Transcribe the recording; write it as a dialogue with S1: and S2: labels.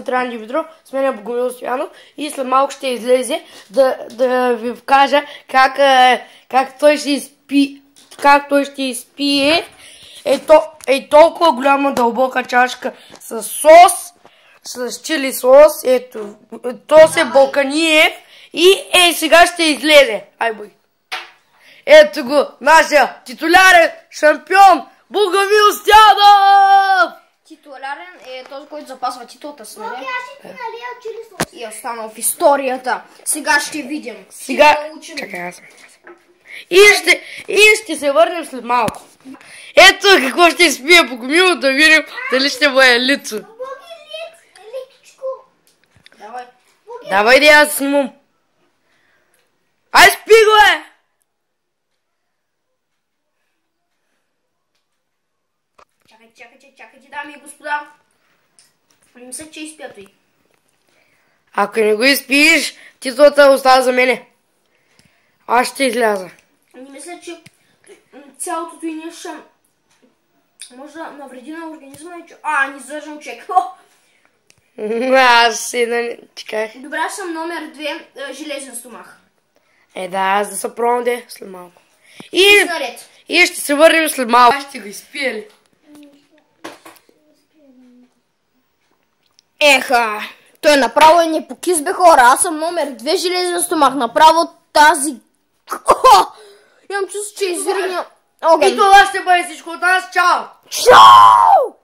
S1: Транди Видро, с мен е Богомил Стоянов и след малко ще излезе да ви покажа как той ще изпие толкова голяма дълбока чашка с сос, с чили сос, ето, то се Балканиев и сега ще излезе. Ай бой. Ето го, нашия титулярен шампион Богомил Стоянов!
S2: Титулярен е този, който запазва титлата си, нали? И е останал в историята. Сега ще видим.
S1: Сега, чакай, аз съм. И ще се върнем след малко. Ето какво ще изпие Богомил, да видим дали ще бъде лицо. Давай да я снимам. Ай, спи го, е!
S2: Чакайте, дами и господа. Не мисля, че изпия той.
S1: Ако не го изпиеш, титлата остава за мене. Аз ще изляза.
S2: Не мисля, че цялото той нещо може да навреди на организма и че... не задържам човек.
S1: Аз си да чекай.
S2: Добре, аз съм номер 2, железен стомах.
S1: Да, аз да се пробвам след малко. И ще се върнем след малко. Аз ще го изпия ли?
S2: Еха, той направо е непокис, бе хора. Аз съм номер 2, железен стомах. Направо тази... Имам чувство, че изригна огън.
S1: И това ще бъде всичко от нас. Чао!
S2: Чао!